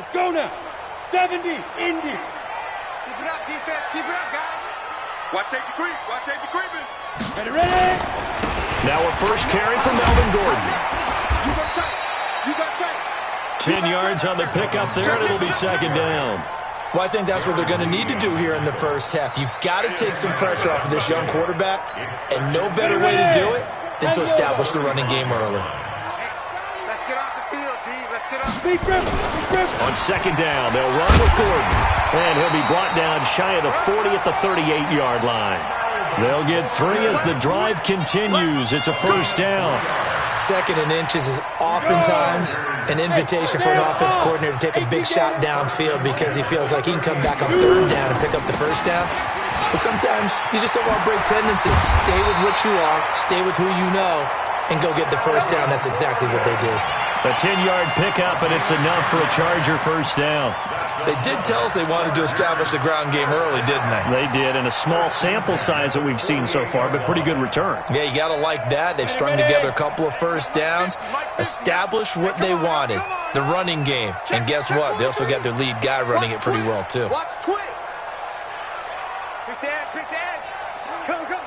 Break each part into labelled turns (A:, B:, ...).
A: Let's go now. 70, Indy.
B: Keep it up, defense. Keep it up, guys. Watch safety creep. Watch safety creeping.
A: Ready, ready.
C: Now a first carry for Melvin Gordon.
B: You got tight. You got tight.
C: 10 yards on the pickup there, and it'll be second down.
D: Well, I think that's what they're going to need to do here in the first half. You've got to take some pressure off of this young quarterback, and no better way to do it than to establish the running game early.
B: Let's get off the field, D. Let's get off the field.
C: On second down, they'll run with Gordon, and he'll be brought down shy of the 40 at the 38-yard line. They'll get 3 as the drive continues. It's a first down.
D: Second and inches is oftentimes an invitation for an offense coordinator to take a big shot downfield because he feels like he can come back on third down and pick up the first down. But sometimes you just don't want to break tendency. Stay with what you are, stay with who you know, and go get the first down. That's exactly what they did.
C: A 10-yard pickup, and it's enough for a Charger first down.
D: They did tell us they wanted to establish the ground game early, didn't they?
C: They did, and a small sample size that we've seen so far, but pretty good return.
D: Yeah, you got to like that. They've strung together a couple of first downs, established what they wanted, the running game. And guess what? They also got their lead guy running it pretty well, too.
B: Watch twist. Pick the edge. Pick the edge. Come, come.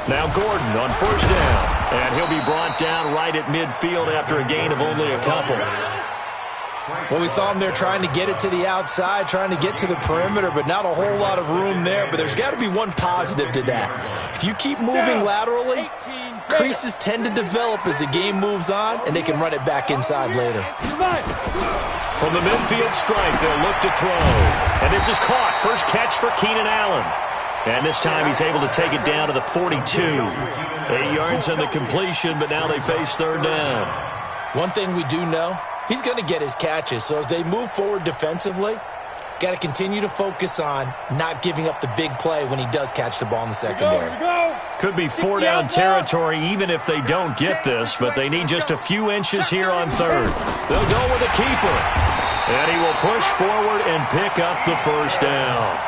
C: Now Gordon on first down. And he'll be brought down right at midfield after a gain of only a couple.
D: Well, we saw him there trying to get it to the outside, trying to get to the perimeter, but not a whole lot of room there. But there's got to be one positive to that. If you keep moving laterally, creases tend to develop as the game moves on, and they can run it back inside later.
C: From the midfield stripe, they'll look to throw. And this is caught. First catch for Keenan Allen. And this time he's able to take it down to the 42. 8 yards on the completion, but now they face third down.
D: One thing we do know, he's going to get his catches. So as they move forward defensively, got to continue to focus on not giving up the big play when he does catch the ball in the secondary.
C: Could be 4-down territory even if they don't get this, but they need just a few inches here on third. They'll go with a keeper. And he will push forward and pick up the first down.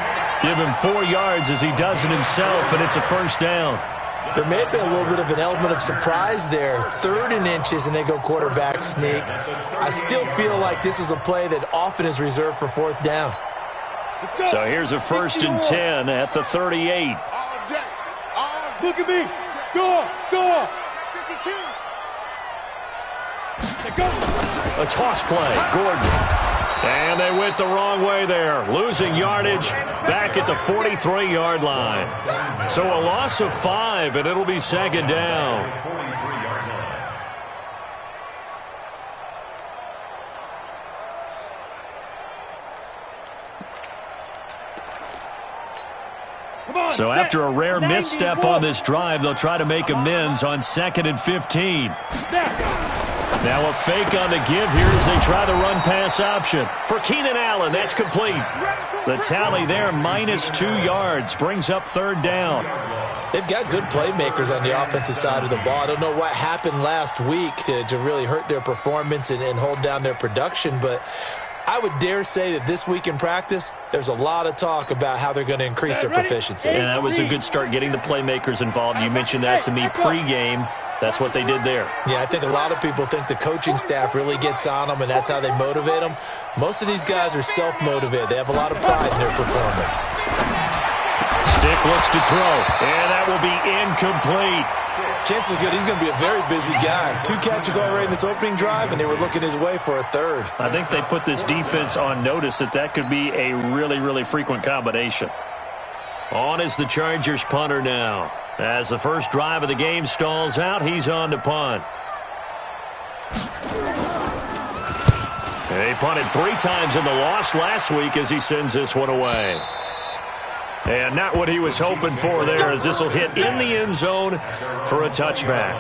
C: Give him 4 yards as he does it himself, and it's a first down.
D: There may have been a little bit of an element of surprise there. 3rd and inches, and they go quarterback sneak. I still feel like this is a play that often is reserved for 4th down.
C: So here's a 1st and 10 at the 38.
A: Look at me. Go, go.
C: 52. A toss play. Gordon. And they went the wrong way there, losing yardage back at the 43-yard line. So a loss of 5, and it'll be second down. So after a rare misstep on this drive, they'll try to make amends on 2nd and 15. Now a fake on the give here as they try the run-pass option. For Keenan Allen, that's complete. The tally there, -2 yards, brings up third down.
D: They've got good playmakers on the offensive side of the ball. I don't know what happened last week to really hurt their performance and hold down their production, but I would dare say that this week in practice, there's a lot of talk about how they're going to increase their proficiency.
C: And that was a good start getting the playmakers involved. You mentioned that to me pregame. That's what they did there.
D: Yeah, I think a lot of people think the coaching staff really gets on them, and that's how they motivate them. Most of these guys are self-motivated. They have a lot of pride in their performance.
C: Stick looks to throw, and that will be incomplete.
D: Chances are good. He's going to be a very busy guy. 2 catches already in this opening drive, and they were looking his way for a 3rd.
C: I think they put this defense on notice that could be a really, really frequent combination. On is the Chargers punter now. As the first drive of the game stalls out, he's on to punt. He punted 3 times in the loss last week as he sends this one away. And not what he was hoping for there, as this will hit in the end zone for a touchback.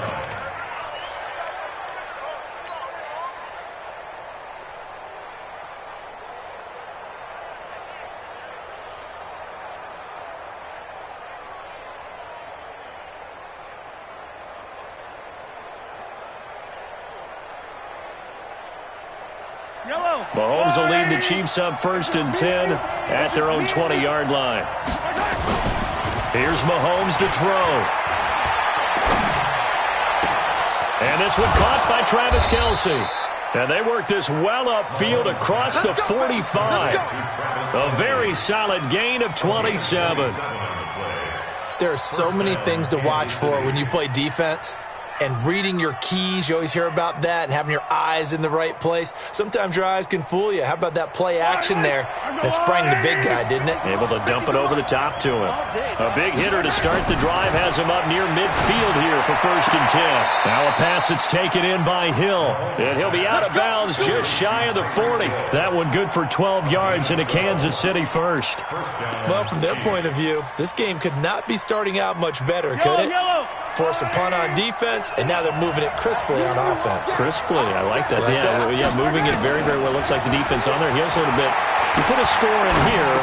C: Mahomes will lead the Chiefs up 1st and 10 at their own 20-yard line. Here's Mahomes to throw. And this one caught by Travis Kelce. And they work this well upfield across the 45. A very solid gain of 27.
D: There are so many things to watch for when you play defense. And reading your keys, you always hear about that, and having your eyes in the right place. Sometimes your eyes can fool you. How about that play action there? That sprang the big guy, didn't it?
C: Able to dump it over the top to him. A big hitter to start the drive has him up near midfield here for 1st and 10. Now a pass that's taken in by Hill. And he'll be out of bounds just shy of the 40. That one good for 12 yards into Kansas City first.
D: Well, from their point of view, this game could not be starting out much better, could it? Force a punt on defense, and now they're moving it crisply on offense.
C: Crisply, I like that. Yeah, moving it very, very well. Looks like the defense on there. Here's a little bit. You put a score in here,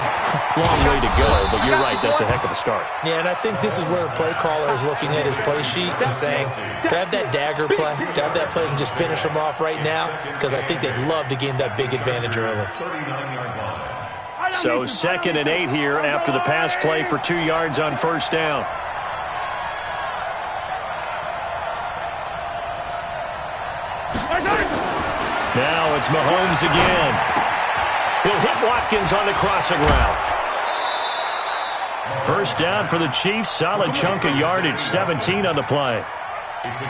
C: long way to go, but you're right, that's a heck of a start.
D: Yeah, and I think this is where a play caller is looking at his play sheet and saying, do I have that dagger play? Do I have that play and just finish them off right now? Because I think they'd love to gain that big advantage early.
C: So 2nd and 8 here after the pass play for 2 yards on 1st down. Now it's Mahomes again. He'll hit Watkins on the crossing route. 1st down for the Chiefs. Solid chunk of yardage, 17 on the play.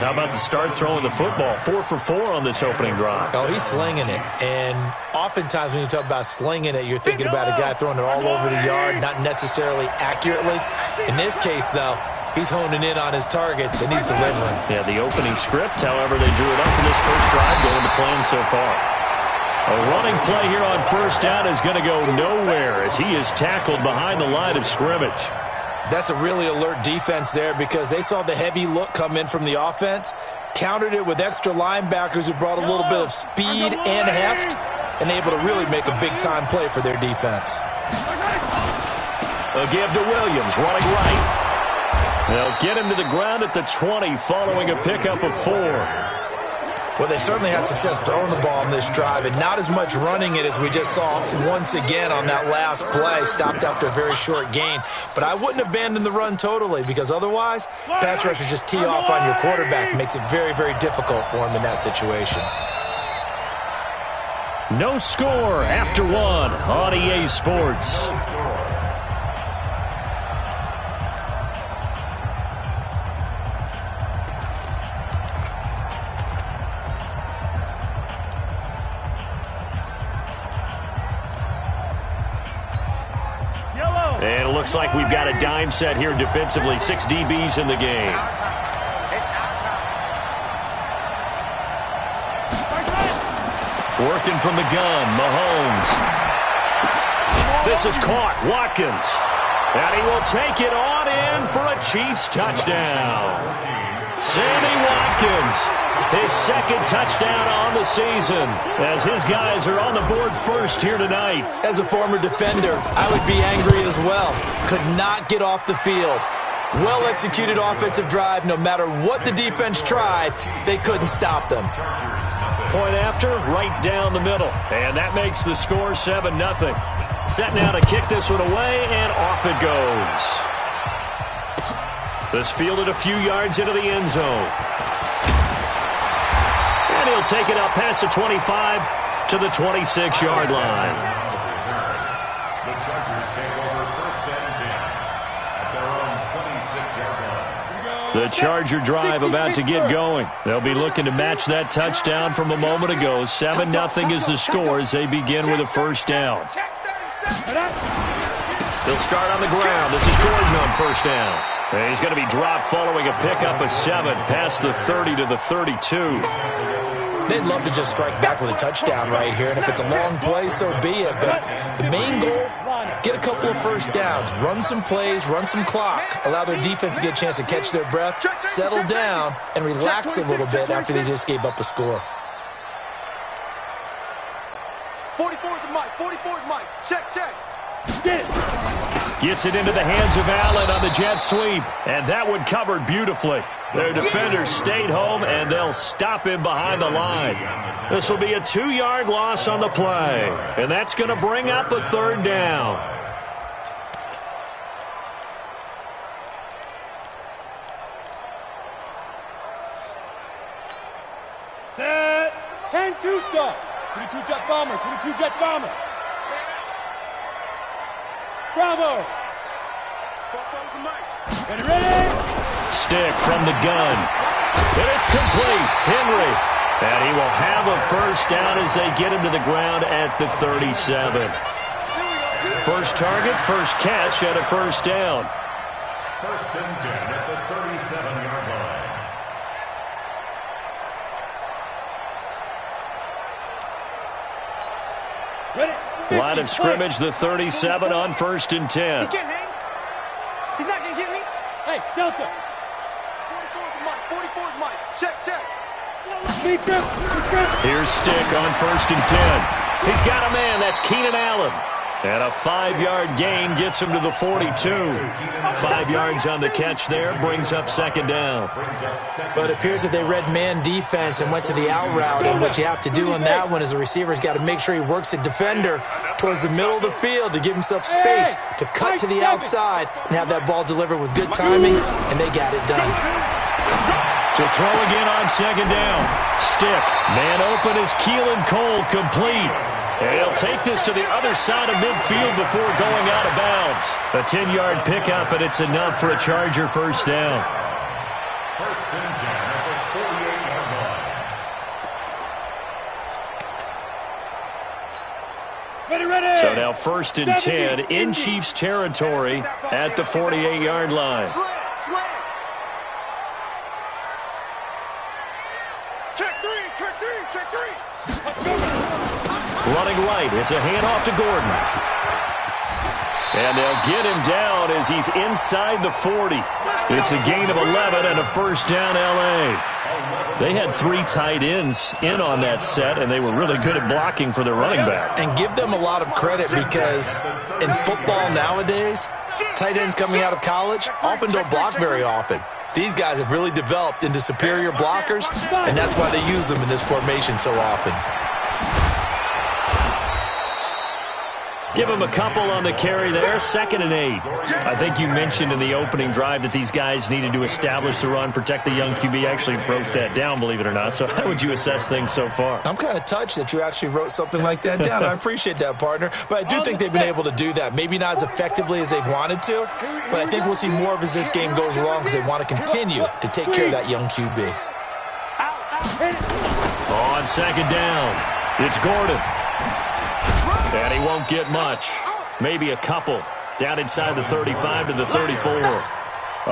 C: How about the start throwing the football? 4 for 4 on this opening drive.
D: Oh, he's slinging it. And oftentimes when you talk about slinging it, you're thinking about a guy throwing it all over the yard, not necessarily accurately. In this case, though, he's honing in on his targets, and he's delivering.
C: Yeah, the opening script, however, they drew it up for this first drive, going to plan so far. A running play here on 1st down is going to go nowhere as he is tackled behind the line of scrimmage.
D: That's a really alert defense there because they saw the heavy look come in from the offense, countered it with extra linebackers who brought a little bit of speed and heft, and able to really make a big-time play for their defense.
C: A give to Williams, running right. They'll get him to the ground at the 20 following a pickup of 4.
D: Well, they certainly had success throwing the ball in this drive and not as much running it as we just saw once again on that last play. Stopped after a very short gain. But I wouldn't abandon the run totally because otherwise, pass rushers just tee off on your quarterback. It makes it very, very difficult for him in that situation.
C: No score after 1 on EA Sports. And it looks like we've got a dime set here defensively. 6 DBs in the game. Working from the gun, Mahomes. This is caught, Watkins. And he will take it on in for a Chiefs touchdown. Sammy Watkins, his 2nd touchdown on the season, as his guys are on the board first here tonight.
D: As a former defender, I would be angry as well. Could not get off the field. Well-executed offensive drive. No matter what the defense tried, they couldn't stop them.
C: Point after, right down the middle. And that makes the score 7-0. Set now to kick this one away, and off it goes. This fielded a few yards into the end zone. And he'll take it up past the 25 to the 26-yard line.
E: The Chargers take over 1st and 10 at their own 26-yard line.
C: The Charger drive about to get going. They'll be looking to match that touchdown from a moment ago. 7-0 is the score as they begin with a 1st down. They'll start on the ground. This is Gordon on 1st down. And he's going to be dropped following a pickup of 7 past the 30 to the 32.
D: They'd love to just strike back with a touchdown right here, and if it's a long play, so be it. But the main goal, get a couple of 1st downs, run some plays, run some clock, allow their defense to get a chance to catch their breath, settle down, and relax a little bit after they just gave up a score.
B: 44 is Mike. 44 is Mike. Check.
A: Get it.
C: Gets it into the hands of Allen on the jet sweep. And that one covered beautifully. Their defenders stayed home, and they'll stop him behind the line. This will be a 2-yard loss on the play. And that's going to bring up a 3rd down.
A: 10-2 start. 22 jet bombers. 22 jet bombers. Bravo. Ready, ready.
C: Stick from the gun. And it's complete. Henry. And he will have a first down as they get him to the ground at the 37. First target, first catch, and a first down.
E: First and 10 at the 37-yard line.
A: Ready.
C: Line of scrimmage, the 37 on first and 10.
B: He can't hang. He's not going to get me.
A: Hey, Delta.
B: 44's Mike. 44's Mike. Check, check.
A: Deep grip. Deep grip.
C: Here's Stick on first and 10. He's got a man. That's Keenan Allen. And a 5-yard gain gets him to the 42. 5 yards on the catch there, brings up second down.
D: But it appears that they read man defense and went to the out route. And what you have to do on that one is the receiver's got to make sure he works the defender towards the middle of the field to give himself space to cut to the outside and have that ball delivered with good timing, and they got it done.
C: To throw again on second down. Stick. Man open is Keelan Cole, complete. And he'll take this to the other side of midfield before going out of bounds. A 10-yard pickup, and it's enough for a Charger first down.
E: First and 10 at the 48-yard line.
A: Ready, ready.
C: So now first and 10 in Chiefs territory at the 48-yard line.
B: Slam, slam. Check three, check three, check three.
C: Running right, it's a handoff to Gordon. And they'll get him down as he's inside the 40. It's a gain of 11 and a first down, L.A. They had 3 tight ends in on that set, and they were really good at blocking for their running back.
D: And give them a lot of credit because in football nowadays, tight ends coming out of college often don't block very often. These guys have really developed into superior blockers, and that's why they use them in this formation so often.
C: Give him a couple on the carry there, second and 8. I think you mentioned in the opening drive that these guys needed to establish the run, protect the young QB. I actually wrote that down, believe it or not. So how would you assess things so far?
D: I'm kind of touched that you actually wrote something like that down. I appreciate that, partner. But I do think they've been able to do that. Maybe not as effectively as they've wanted to, but I think we'll see more of as this game goes along because they want to continue to take care of that young QB.
C: On second down, it's Gordon. And he won't get much. Maybe a couple. Down inside the 35 to the 34.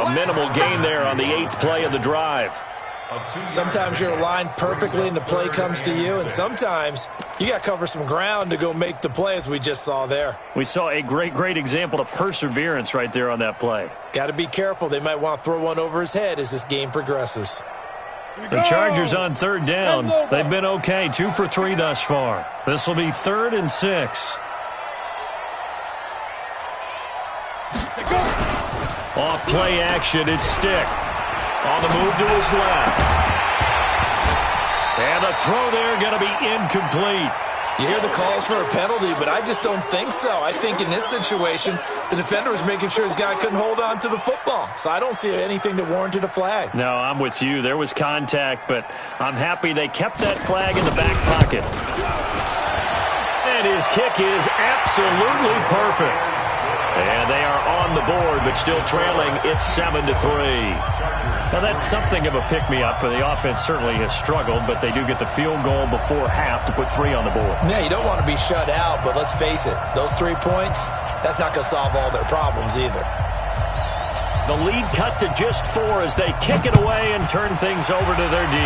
C: A minimal gain there on the 8th play of the drive.
D: Sometimes you're aligned perfectly and the play comes to you, and sometimes you got to cover some ground to go make the play, as we just saw there.
C: We saw a great example of perseverance right there on that play.
D: Got to be careful. They might want to throw one over his head as this game progresses.
C: The Chargers on third down. They've been okay, 2 for 3 thus far. This will be 3rd and 6. Off play action, it's Stick. On the move to his left. And the throw there going to be incomplete.
D: You hear the calls for a penalty, but I just don't think so. I think in this situation, the defender was making sure his guy couldn't hold on to the football. So I don't see anything that warranted a flag.
C: No, I'm with you. There was contact, but I'm happy they kept that flag in the back pocket. And his kick is absolutely perfect. And they are on the board, but still trailing. It's 7-3. Now, that's something of a pick-me-up, for the offense certainly has struggled, but they do get the field goal before half to put 3 on the board.
D: Yeah, you don't want to be shut out, but let's face it, those 3 points, that's not going to solve all their problems either.
C: The lead cut to just 4 as they kick it away and turn things over to their D.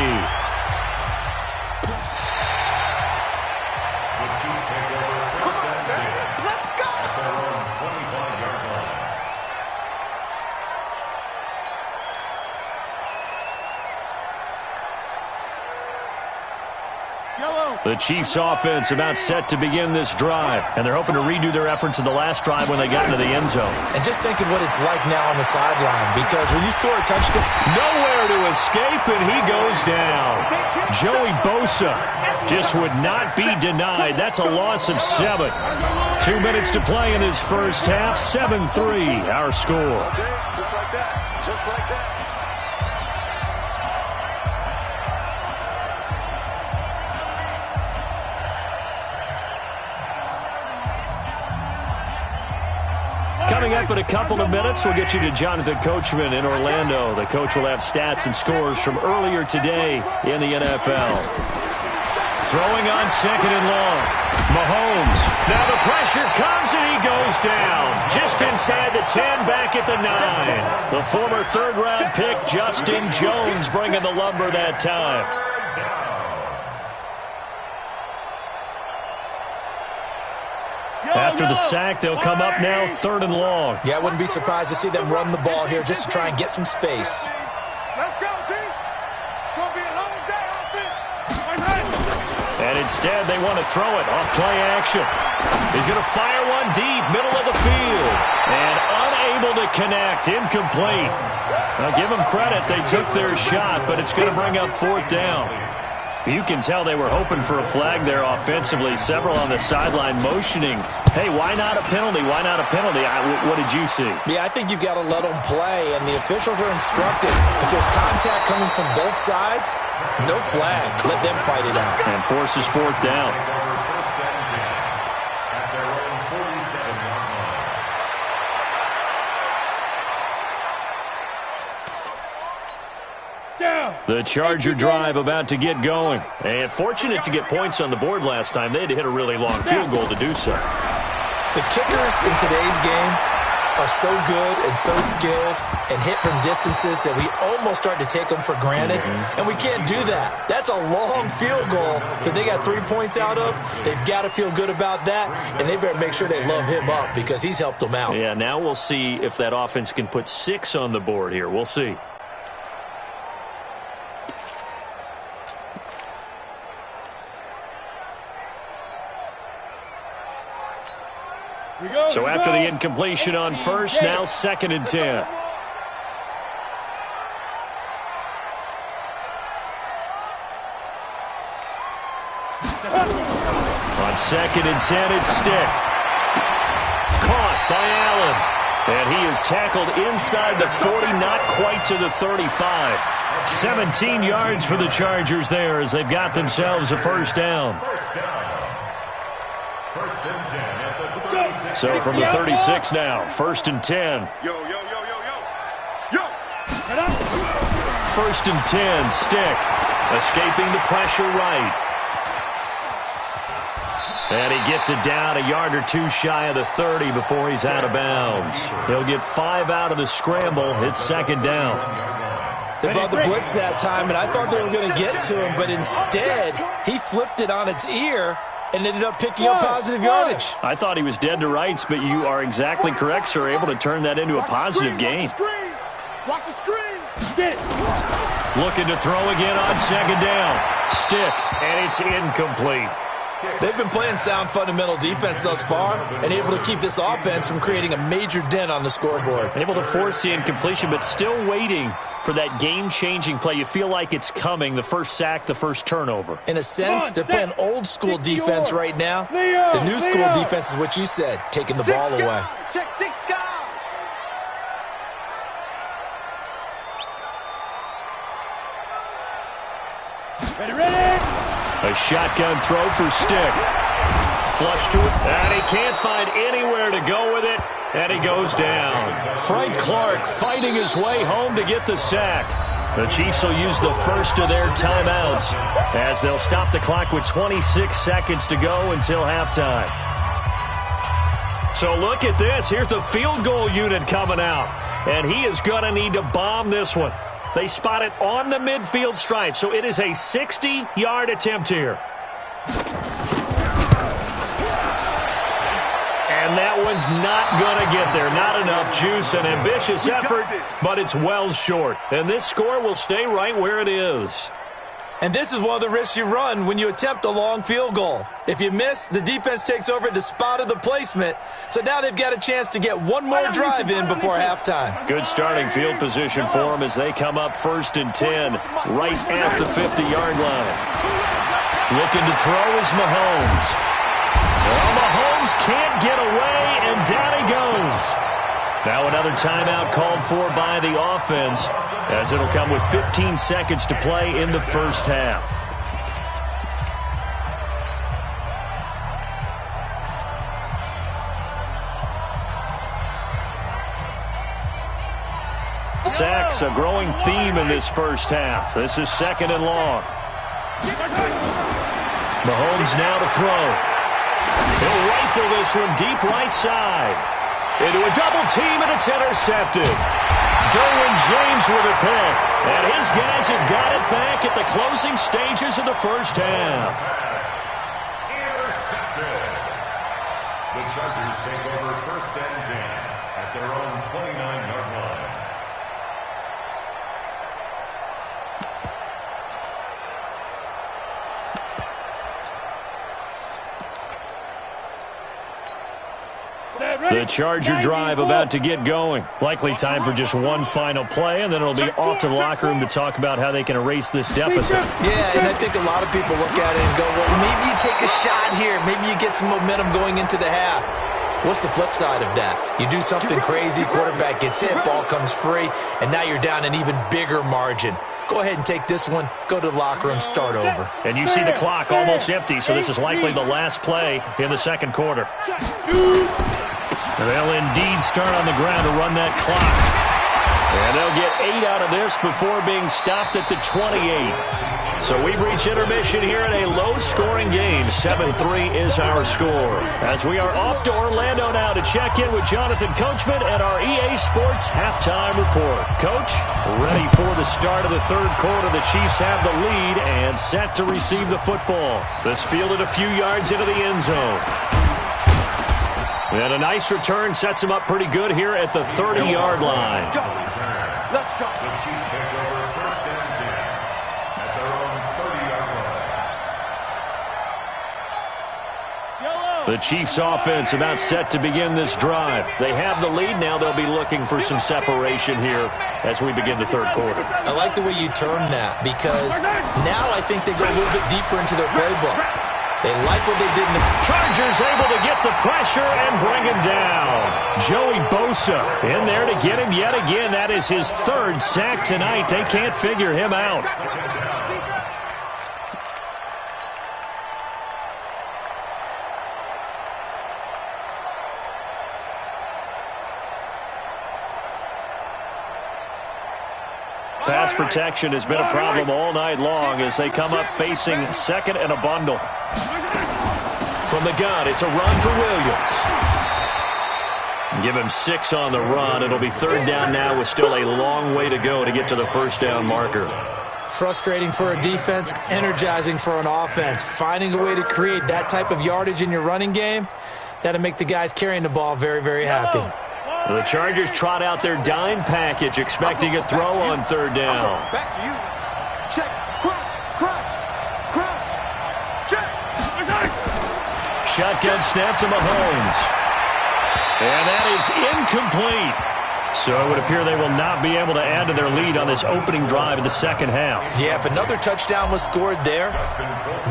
C: The Chiefs offense about set to begin this drive, and they're hoping to redo their efforts in the last drive when they got into the end zone.
D: And just think of what it's like now on the sideline, because when you score a touchdown,
C: nowhere to escape, and he goes down. Joey Bosa just would not be denied. That's a loss of 7. 2 minutes to play in this first half. 7-3, our score.
B: Just like that. Just like that.
C: up in a couple of minutes. We'll get you to Jonathan Coachman in Orlando. The coach will have stats and scores from earlier today in the NFL. Throwing on second and long. Mahomes. Now the pressure comes and he goes down. Just inside the 10, back at the 9. The former third-round pick, Justin Jones, bringing the lumber that time. After the sack, they'll come up now third and long.
D: Yeah, I wouldn't be surprised to see them run the ball here just to try and get some space.
B: Let's go, D. It's going to be a long day, offense.
C: And instead, they want to throw it off play action. He's going to fire one deep, middle of the field. And unable to connect, incomplete. Now, give them credit. They took their shot, but it's going to bring up fourth down. You can tell they were hoping for a flag there offensively. Several on the sideline motioning, hey, why not a penalty? Why not a penalty? What did you see?
D: Yeah, I think you've got to let them play, and the officials are instructed. If there's contact coming from both sides, no flag. Let them fight it out.
C: And forces fourth down. The Charger drive about to get going. And fortunate to get points on the board last time. They had to hit a really long field goal to do so.
D: The kickers in today's game are so good and so skilled and hit from distances that we almost start to take them for granted. And we can't do that. That's a long field goal that they got 3 points out of. They've got to feel good about that. And they better make sure they love him up because he's helped them out.
C: Yeah, now we'll see if that offense can put 6 on the board here. We'll see. So after the incompletion on first, now second and 10. On second and 10, it's Stick. Caught by Allen. And he is tackled inside the 40, not quite to the 35. 17 yards for the Chargers there as they've got themselves a first down. So from the 36 now, first and 10.
B: Yo.
C: First and 10, Stick. Escaping the pressure right. And he gets it down a yard or two shy of the 30 before he's out of bounds. He'll get 5 out of the scramble. It's second down.
D: They brought the blitz that time, and I thought they were going to get to him, but instead, he flipped it on its ear and ended up picking up positive yardage.
C: I thought he was dead to rights, but you are exactly correct, sir. Able to turn that into a positive gain.
B: Watch the screen.
C: Looking to throw again on second down. Stick, and it's incomplete.
D: They've been playing sound fundamental defense thus far and able to keep this offense from creating a major dent on the scoreboard.
C: Able to force the incompletion, but still waiting for that game-changing play. You feel like it's coming, the first sack, the first turnover.
D: In a sense, they're playing old-school defense right now. The new-school defense is what you said, taking the ball away.
B: Check 6 guys.
A: Ready?
C: A shotgun throw for Stick. Flush to it, and he can't find anywhere to go with it, and he goes down. Frank Clark fighting his way home to get the sack. The Chiefs will use the first of their timeouts as they'll stop the clock with 26 seconds to go until halftime. So look at this. Here's the field goal unit coming out, and he is going to need to bomb this one. They spot it on the midfield stripe, so it is a 60-yard attempt here. And that one's not going to get there. Not enough juice. An ambitious effort, but it's well short. And this score will stay right where it is.
D: And this is one of the risks you run when you attempt a long field goal. If you miss, the defense takes over at the spot of the placement. So now they've got a chance to get one more drive in before halftime.
C: Good starting field position for them as they come up first and 10 right at the 50-yard line. Looking to throw is Mahomes. Well, Mahomes can't get away, and down he goes. Now another timeout called for by the offense, as it'll come with 15 seconds to play in the first half. sacks, a growing theme in this first half. This is 2nd and long. Mahomes now to throw. He'll rifle this one deep right side. Into a double team, and it's intercepted. Derwin James with a pick. And his guys have got it back at the closing stages of the first half.
E: Intercepted. The Chargers take over 1st and 10 at their own 29-yard line.
C: The Charger drive about to get going. Likely time for just one final play, and then it'll be off to the locker room to talk about how they can erase this deficit.
D: Yeah, and I think a lot of people look at it and go, well, maybe you take a shot here. Maybe you get some momentum going into the half. What's the flip side of that? You do something crazy, quarterback gets hit, ball comes free, and now you're down an even bigger margin. Go ahead and take this one, go to the locker room, start over.
C: And you see the clock almost empty, so this is likely the last play in the second quarter. They'll indeed start on the ground to run that clock. And they'll get 8 out of this before being stopped at the 28. So we've reached intermission here in a low-scoring game. 7-3 is our score. As we are off to Orlando now to check in with Jonathan Coachman and our EA Sports halftime report. Coach, ready for the start of the third quarter. The Chiefs have the lead and set to receive the football. This fielded a few yards into the end zone. And a nice return sets him up pretty good here at the 30-yard line.
B: Let's go.
E: The Chiefs take over 1st and 10 at their own 30-yard line.
C: The Chiefs offense about set to begin this drive. They have the lead now. They'll be looking for some separation here as we begin the third quarter.
D: I like the way you term that because now I think they go a little bit deeper into their playbook. They like what they did in the...
C: Chargers able to get the pressure and bring him down. Joey Bosa in there to get him yet again. That is his 3rd sack tonight. They can't figure him out. Pass protection has been a problem all night long as they come up facing 2nd and a bundle. From the gun, it's a run for Williams. Give him 6 on the run. It'll be 3rd down now with still a long way to go to get to the 1st down marker.
D: Frustrating for a defense, energizing for an offense. Finding a way to create that type of yardage in your running game, that'll make the guys carrying the ball very, very happy.
C: The Chargers trot out their dime package, expecting a throw on 3rd down.
B: Back to you. Check. Crouch. Check.
C: Shotgun snap to Mahomes. And that is incomplete. So it would appear they will not be able to add to their lead on this opening drive of the second half.
D: Yeah, if another touchdown was scored there,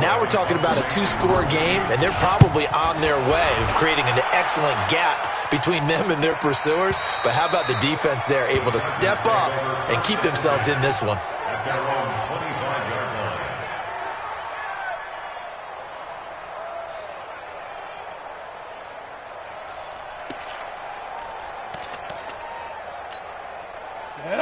D: now we're talking about a 2-score game, and they're probably on their way of creating an excellent gap between them and their pursuers. But how about the defense there, able to step up and keep themselves in this one?
E: At their own 25-yard line.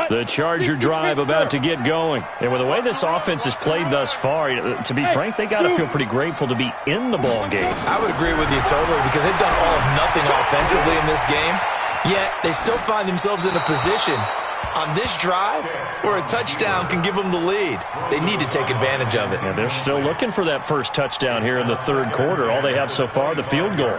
C: The Charger drive about to get going. And with the way this offense has played thus far, to be frank, they got to feel pretty grateful to be in the ball game.
D: I would agree with you totally because they've done all of nothing offensively in this game. Yet they still find themselves in a position on this drive where a touchdown can give them the lead. They need to take advantage of it.
C: And they're still looking for that first touchdown here in the third quarter. All they have so far, the field goal.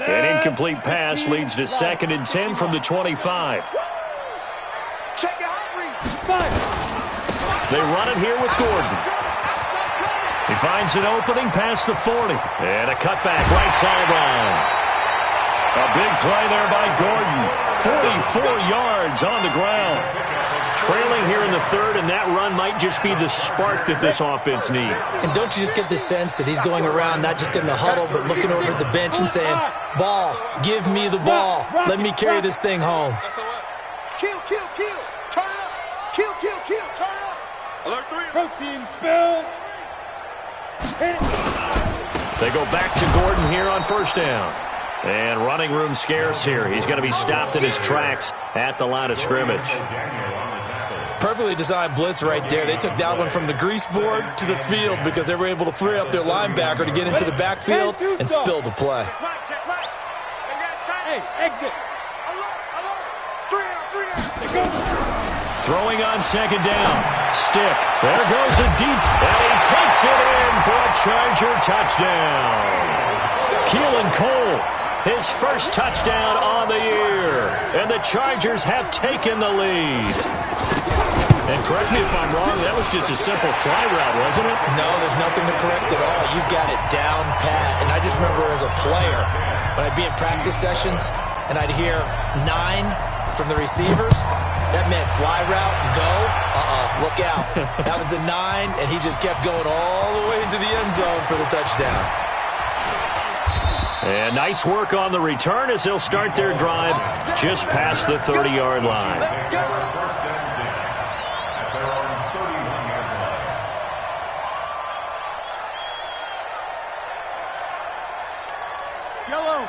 C: An incomplete pass leads to 2nd and 10 from the 25.
B: Check it out,
C: They run it here with Gordon. He finds an opening past the 40. And a cutback right sideline. A big play there by Gordon. 44 yards on the ground. Trailing here in the third, and that run might just be the spark that this offense needs.
D: And don't you just get the sense that he's going around not just in the huddle, but looking over at the bench and saying, ball, give me the ball. Let me carry this thing home.
B: Kill. Turn it up. Kill. Turn it up. Alert 3.
A: Protein spill. Hit it.
C: They go back to Gordon here on first down. And running room scarce here. He's going to be stopped in his tracks at the line of scrimmage.
D: Perfectly designed blitz right there. They took that one from the grease board to the field because they were able to free up their linebacker to get into the backfield and spill the play.
A: Hey, exit.
C: Throwing on second down. Stick. There goes a deep. And he takes it in for a Charger touchdown. Keelan Cole, his first touchdown on the year. And the Chargers have taken the lead. And correct me if I'm wrong, that was just a simple fly route, wasn't it?
D: No, there's nothing to correct at all. You've got it down pat. And I just remember as a player, when I'd be in practice sessions and I'd hear 9 from the receivers, that meant fly route, go, look out. That was the 9, and he just kept going all the way into the end zone for the touchdown.
C: And nice work on the return as they'll start their drive just past the 30-yard line.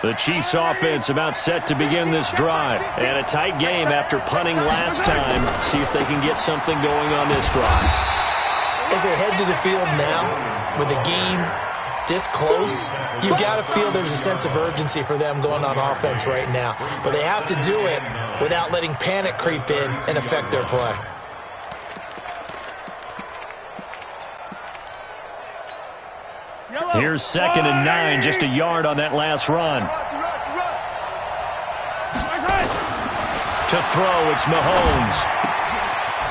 C: The Chiefs offense about set to begin this drive. And a tight game after punting last time. See if they can get something going on this drive.
D: As they head to the field now, with the game this close, you've got to feel there's a sense of urgency for them going on offense right now. But they have to do it without letting panic creep in and affect their play.
C: Here's 2nd and 9, just a yard on that last run. To throw, it's Mahomes.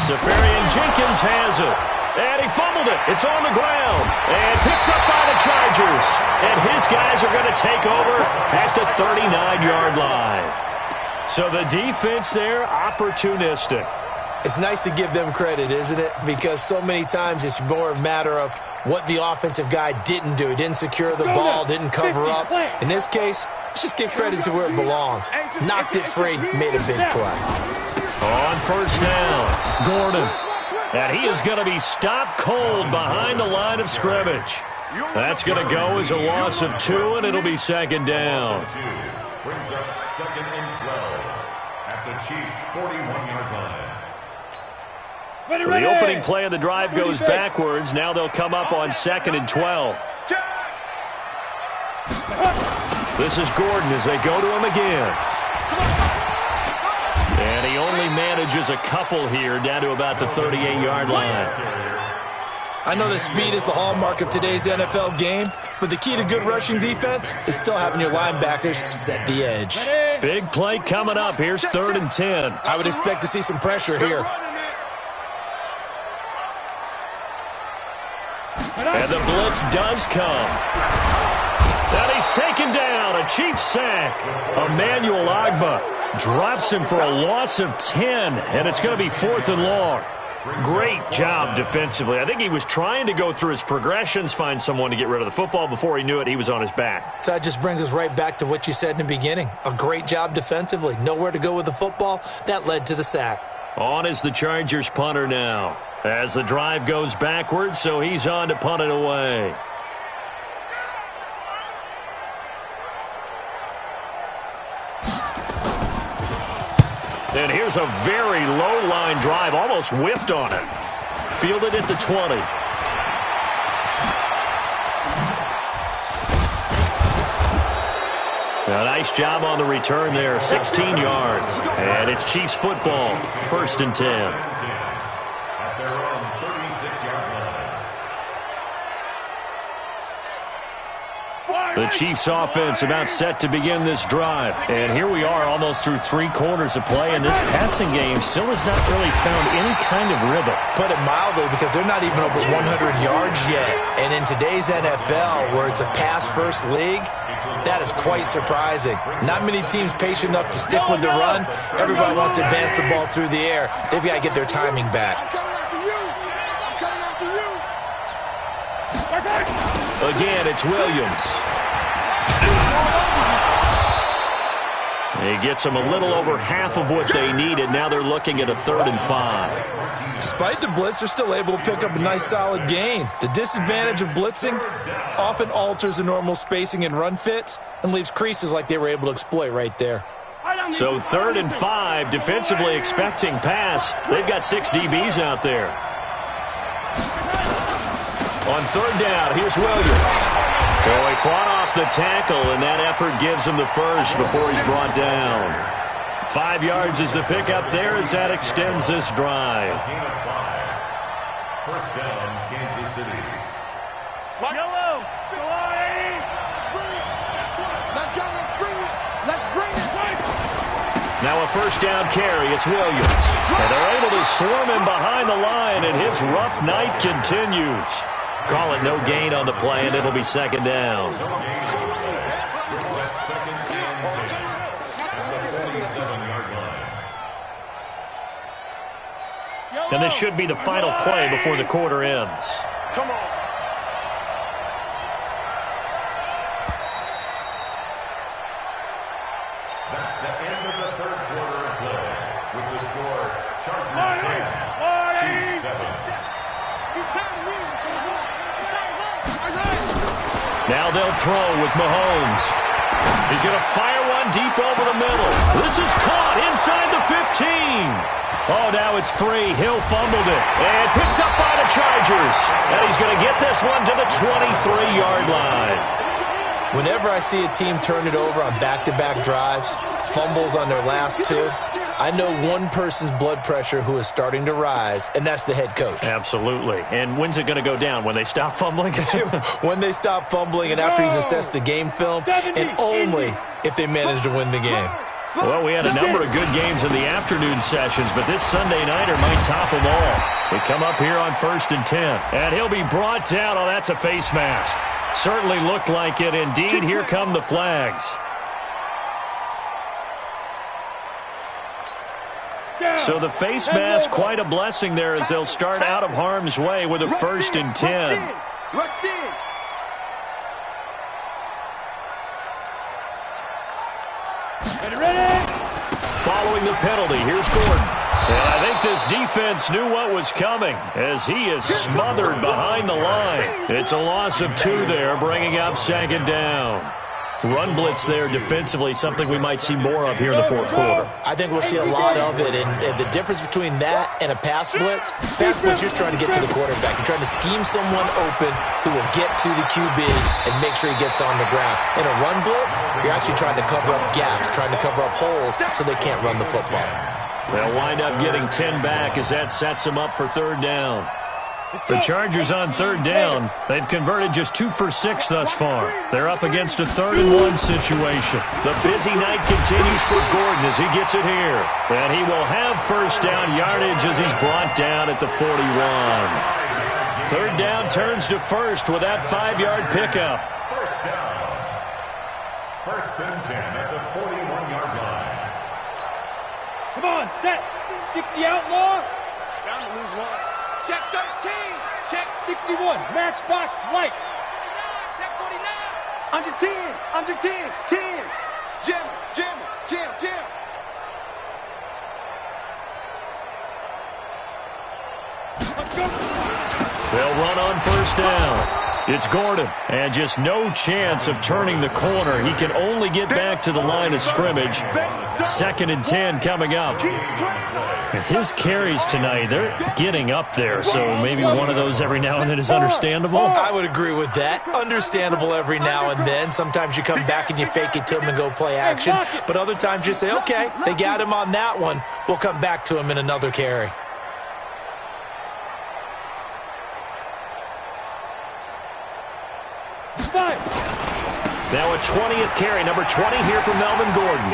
C: Safarian Jenkins has it. And he fumbled it. It's on the ground. And picked up by the Chargers. And his guys are going to take over at the 39-yard line. So the defense there, opportunistic.
D: It's nice to give them credit, isn't it? Because so many times it's more a matter of what the offensive guy didn't do. He didn't secure the ball, didn't cover up. In this case, let's just give credit to where it belongs. Knocked it free, made a big play.
C: On first down, Gordon. And he is going to be stopped cold behind the line of scrimmage. That's going to go as a loss of 2, and it'll be 2nd down.
E: Brings up 2nd and 12 at the Chiefs' 41-yard line.
C: So the opening play of the drive goes backwards. Now they'll come up on 2nd and 12. This is Gordon as they go to him again. And he only manages a couple here down to about the 38-yard line.
D: I know that speed is the hallmark of today's NFL game, but the key to good rushing defense is still having your linebackers set the edge.
C: Big play coming up. Here's 3rd and 10.
D: I would expect to see some pressure here.
C: And the blitz does come. And he's taken down. A Chiefs sack. Emmanuel Ogbah drops him for a loss of 10. And it's going to be 4th and long. Great job defensively. I think he was trying to go through his progressions, find someone to get rid of the football. Before he knew it, he was on his back.
D: So that just brings us right back to what you said in the beginning. A great job defensively. Nowhere to go with the football. That led to the sack.
C: On is the Chargers punter now. As the drive goes backwards, so he's on to punt it away. And here's a very low-line drive, almost whiffed on it. Fielded at the 20. A nice job on the return there, 16 yards. And it's Chiefs football, 1st and 10. The Chiefs offense about set to begin this drive. And here we are almost through 3 quarters of play, and this passing game still has not really found any kind of rhythm.
D: Put it mildly, because they're not even over 100 yards yet. And in today's NFL, where it's a pass-first league, that is quite surprising. Not many teams patient enough to stick with the run. Everybody wants to advance the ball through the air. They've got to get their timing back.
C: Again, it's Williams. He gets them a little over half of what they needed. Now they're looking at a 3rd and 5.
D: Despite the blitz, they're still able to pick up a nice solid gain. The disadvantage of blitzing often alters the normal spacing and run fits and leaves creases like they were able to exploit right there.
C: So 3rd and 5, defensively expecting pass. They've got 6 DBs out there. On 3rd down, here's Williams. Well, he fought off the tackle, and that effort gives him the first before he's brought down. 5 yards is the pickup there as that extends this drive.
E: 1st down, Kansas City.
A: Yellow. Go on, let's go. Let's bring it. Let's bring it.
C: Now a 1st down carry. It's Williams. And they're able to swarm him behind the line, and his rough night continues. Call it no gain on the play, and it'll be 2nd down. And this should be the final play before the quarter ends.
B: Come on.
E: That's the end of the 3rd quarter of play. With the score, Chargers 10, Chiefs 7.
C: Now they'll throw with Mahomes. He's going to fire one deep over the middle. This is caught inside the 15. Oh, now it's free. Hill fumbled it. And picked up by the Chargers. And he's going to get this one to the 23-yard line.
D: Whenever I see a team turn it over on back-to-back drives, fumbles on their last 2, I know one person's blood pressure who is starting to rise, and that's the head coach.
C: Absolutely. And when's it going to go down? When they stop fumbling?
D: When they stop fumbling and after he's assessed the game film, and only if they manage to win the game.
C: Well, we had a number of good games in the afternoon sessions, but this Sunday nighter might top them all. We come up here on 1st and 10, and he'll be brought down. Oh, that's a face mask. Certainly looked like it. Indeed, here come the flags. So the face mask, quite a blessing there as they'll start out of harm's way with a 1st and 10.
B: Rush in.
C: Following the penalty, here's Gordon. And I think this defense knew what was coming as he is smothered behind the line. It's a loss of 2 there, bringing up 2nd down. Run blitz there defensively, something we might see more of here in the 4th quarter.
D: I think we'll see a lot of it, and the difference between that and a pass blitz, you're just trying to get to the quarterback. You're trying to scheme someone open who will get to the QB and make sure he gets on the ground. In a run blitz, you're actually trying to cover up gaps, trying to cover up holes so they can't run the football.
C: They'll wind up getting 10 back as that sets them up for 3rd down. The Chargers on 3rd down. They've converted just 2 for 6 thus far. They're up against a 3rd and 1 situation. The busy night continues for Gordon as he gets it here. And he will have 1st down yardage as he's brought down at the 41. 3rd down turns to 1st with that 5-yard pickup.
E: 1st down. 1st and 10 at the 41-yard line.
A: Come on, set. 60 outlaw.
B: Bound to lose 1. Check 13.
A: Check 61. Matchbox lights.
B: 49. Check 49. Under 10. Under 10. 10. Jim. Jim. Jim. Jim.
A: Let's go.
C: They'll run on 1st down. It's Gordon, and just no chance of turning the corner. He can only get back to the line of scrimmage. 2nd and 10 coming up. His carries tonight, they're getting up there, so maybe one of those every now and then is understandable.
D: I would agree with that. Understandable every now and then. Sometimes you come back and you fake it to him and go play action. But other times you say, okay, they got him on that one. We'll come back to him in another carry.
C: Now a 20th carry, number 20 here for Melvin Gordon.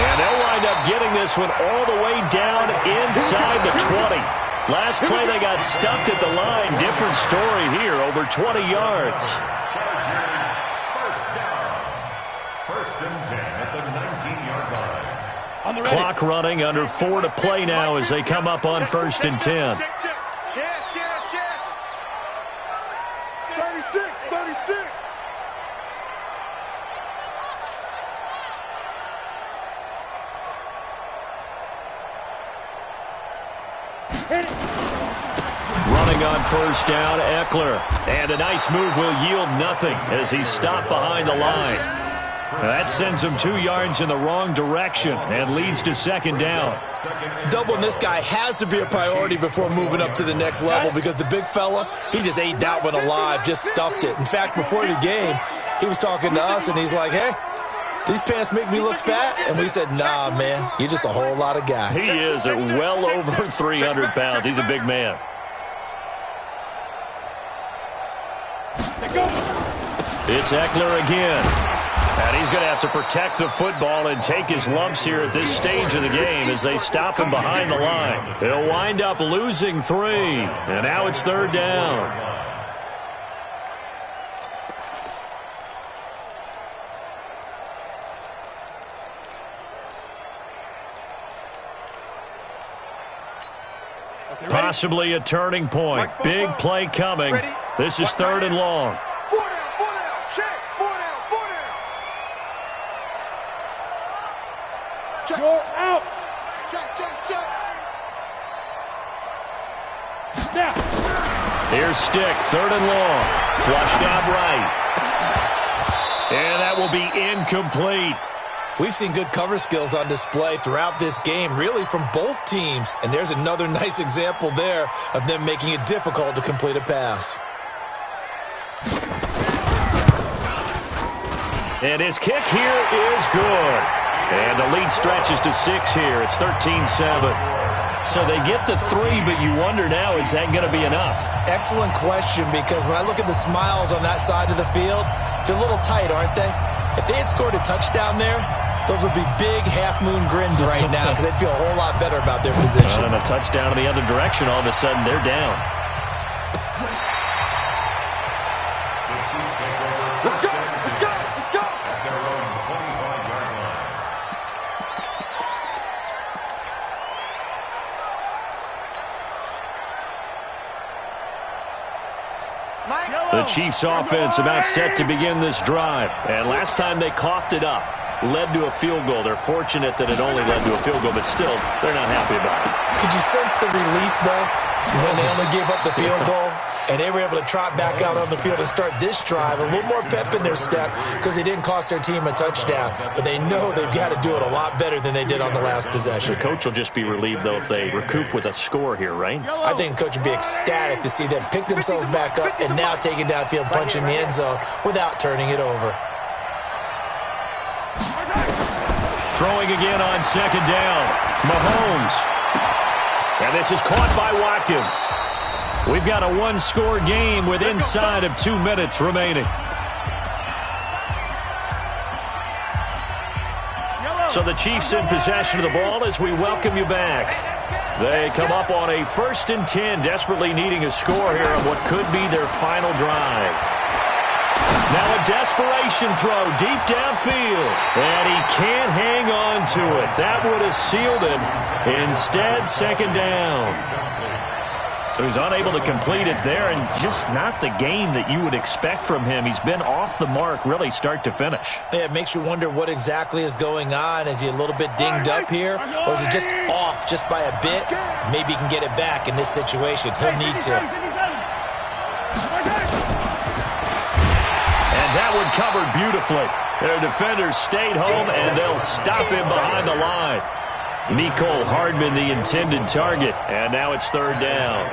C: And they'll wind up getting this one all the way down inside the 20. Last play they got stuffed at the line. Different story here, over 20 yards.
E: Chargers, 1st down. 1st and 10 at the 19-yard line.
C: Clock running, under 4 to play now as they come up on 1st and 10.
B: Check, check. Check, check, check. 36, 36.
C: Running on first down, Eckler. And a nice move will yield nothing as he's stopped behind the line. That sends him 2 yards in the wrong direction and leads to second down.
D: Doubling this guy has to be a priority before moving up to the next level because the big fella, he just ate that one alive, just stuffed it. In fact, before the game, he was talking to us, and he's like, hey, these pants make me look fat. And we said, nah, man, you're just a whole lot of guy.
C: He is at well over 300 pounds. He's a big man. It's Eckler again. And he's going to have to protect the football and take his lumps here at this stage of the game as they stop him behind the line. They'll wind up losing 3. And now it's third down. Possibly a turning point. Big play coming. This is third and long.
A: Check. You're out. Check. Now.
C: Here's Stick, third and long. Flushed out right. And that will be incomplete.
D: We've seen good cover skills on display throughout this game, really from both teams. And there's another nice example there of them making it difficult to complete a pass.
C: And his kick here is good. And the lead stretches to 6 here. It's 13-7. So they get the 3, but you wonder now, is that going to be enough?
D: Excellent question, because when I look at the smiles on that side of the field, they're a little tight, aren't they? If they had scored a touchdown there, those would be big half-moon grins right now because they'd feel a whole lot better about their position.
C: And a touchdown in the other direction, all of a sudden they're down. The Chiefs offense about set to begin this drive. And last time they coughed it up, led to a field goal. They're fortunate that it only led to a field goal, but still, they're not happy about it.
D: Could you sense the relief, though, when they only gave up the field goal? And they were able to trot back out on the field and start this drive. A little more pep in their step because they didn't cost their team a touchdown. But they know they've got to do it a lot better than they did on the last possession.
C: The coach will just be relieved, though, if they recoup with a score here, right?
D: I think the coach would be ecstatic to see them pick themselves back up and now take it downfield, punch in the end zone without turning it over.
C: Throwing again on second down. Mahomes. And this is caught by Watkins. We've got a one-score game with inside of 2 minutes remaining. So the Chiefs in possession of the ball as we welcome you back. They come up on a 1st and 10, desperately needing a score here on what could be their final drive. Now a desperation throw deep downfield. And he can't hang on to it. That would have sealed it. Instead, second down. So he's unable to complete it there, and just not the game that you would expect from him. He's been off the mark, really, start to finish.
D: Yeah, it makes you wonder what exactly is going on. Is he a little bit dinged up here, or is it just off just by a bit? Maybe he can get it back in this situation. He'll need to.
C: And that one covered beautifully. Their defenders stayed home, and they'll stop him behind the line. Nicole Hardman, the intended target, and now it's third down.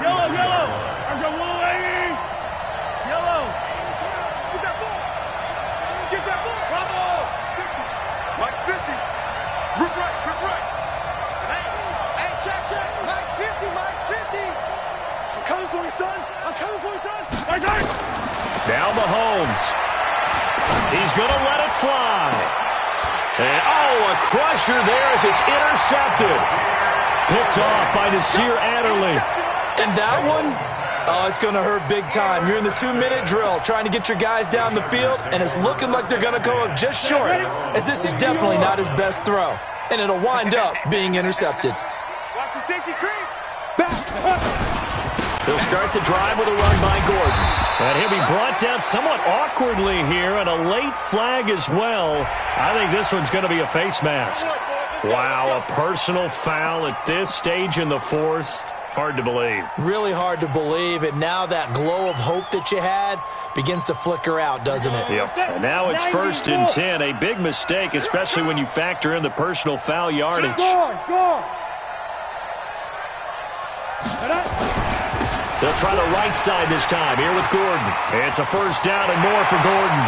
A: Yellow! I'm going lady! Yellow! Get that ball! Bravo! Mike 50! Rip right! Hey, check! Mike 50! I'm coming for you, son! Right!
C: Now Mahomes. He's going to let it fly. And, a crusher there as it's intercepted. Picked off by Nasir Adderley.
D: And that one, it's going to hurt big time. You're in the 2-minute drill trying to get your guys down the field, and it's looking like they're going to go up just short, as this is definitely not his best throw. And it'll wind up being intercepted.
A: Watch the safety creep. Back.
C: They'll start the drive with a run by Gordon. And he'll be brought down somewhat awkwardly here, and a late flag as well. I think this one's going to be a face mask. Wow, a personal foul at this stage in the fourth. Hard to believe.
D: Really hard to believe, and now that glow of hope that you had begins to flicker out, doesn't it?
C: Yep. And now it's 1st and 10. A big mistake, especially when you factor in the personal foul yardage. They'll try the right side this time here with Gordon. It's a first down and more for Gordon.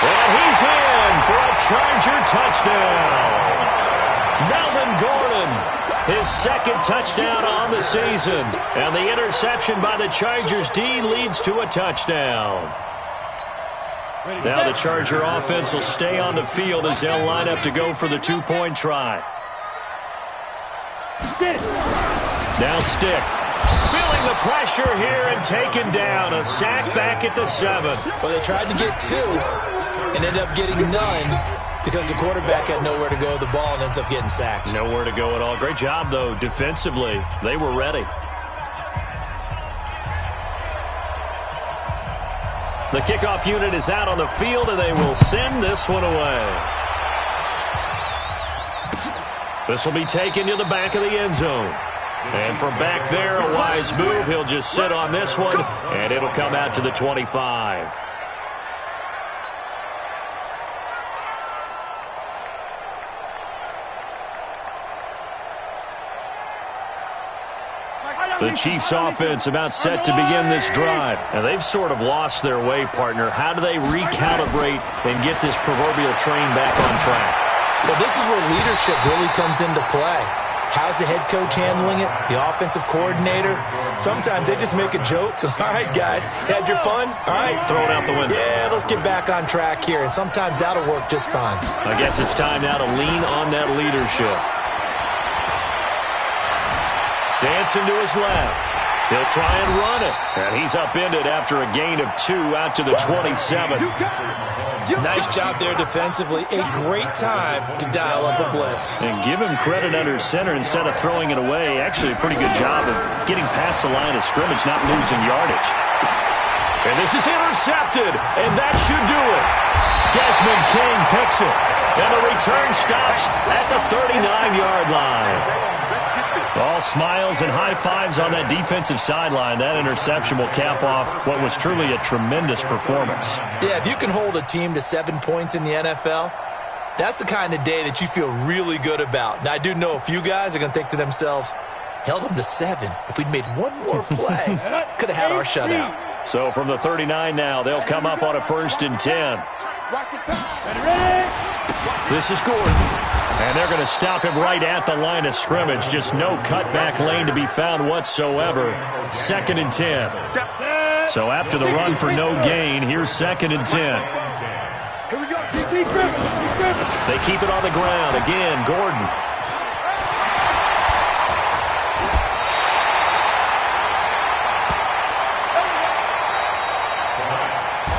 C: And he's in for a Charger touchdown. Melvin Gordon, his second touchdown on the season. And the interception by the Chargers D leads to a touchdown. Now the Charger offense will stay on the field as they'll line up to go for the two-point try. Now Stick. Feeling the pressure here and taken down. A sack back at the 7.
D: Well, they tried to get 2 and ended up getting none because the quarterback had nowhere to go with the ball and ends up getting sacked.
C: Nowhere to go at all. Great job, though, defensively. They were ready. The kickoff unit is out on the field, and they will send this one away. This will be taken to the back of the end zone. And from back there, a wise move. He'll just sit on this one, and it'll come out to the 25. The Chiefs offense about set to begin this drive. And they've sort of lost their way, partner. How do they recalibrate and get this proverbial train back on track?
D: Well, this is where leadership really comes into play. How's the head coach handling it? The offensive coordinator? Sometimes they just make a joke. All right, guys, had your fun? All right.
C: Throw it out the window.
D: Yeah, let's get back on track here. And sometimes that'll work just fine.
C: I guess it's time now to lean on that leadership. Dancing to his left. He'll try and run it. And he's upended after a gain of 2 out to the 27.
D: Nice job there defensively. A great time to dial up a blitz.
C: And give him credit under center instead of throwing it away. Actually, a pretty good job of getting past the line of scrimmage, not losing yardage. And this is intercepted, and that should do it. Desmond King picks it. And the return stops at the 39-yard line. All smiles and high fives on that defensive sideline. That interception will cap off what was truly a tremendous performance.
D: Yeah, if you can hold a team to 7 points in the NFL, that's the kind of day that you feel really good about. Now, I do know a few guys are going to think to themselves, held them to 7. If we'd made one more play, could have had our shutout.
C: So from the 39 now, they'll come up on a 1st and 10. This is Gordon. And they're going to stop him right at the line of scrimmage. Just no cutback lane to be found whatsoever. 2nd and 10. So after the run for no gain, here's 2nd and 10.
A: Here we go. Keep gripping.
C: They keep it on the ground. Again, Gordon.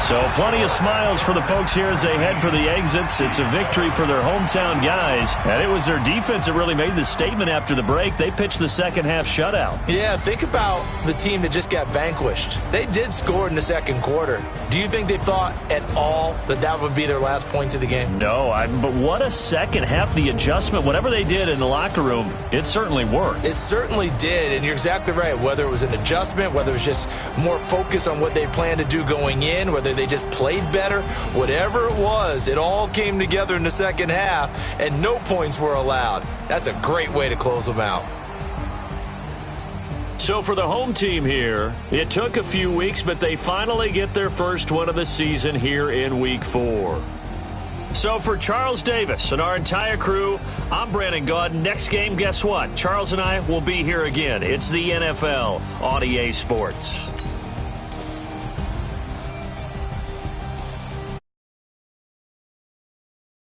C: So plenty of smiles for the folks here as they head for the exits. It's a victory for their hometown guys. And it was their defense that really made the statement after the break. They pitched the second half shutout.
D: Yeah, think about the team that just got vanquished. They did score in the second quarter. Do you think they thought at all that that would be their last points of the game?
C: No, but what a second half. The adjustment, whatever they did in the locker room, it certainly worked.
D: It certainly did, and you're exactly right. Whether it was an adjustment, whether it was just more focus on what they planned to do going in, whether they just played better, whatever it was, it all came together in the second half, and no points were allowed. That's a great way to close them out.
C: So for the home team here, it took a few weeks, but they finally get their first one of the season here in Week 4. So for Charles Davis and our entire crew, I'm Brandon Gaudin. Next game, guess what? Charles and I will be here again. It's the NFL on EA Sports.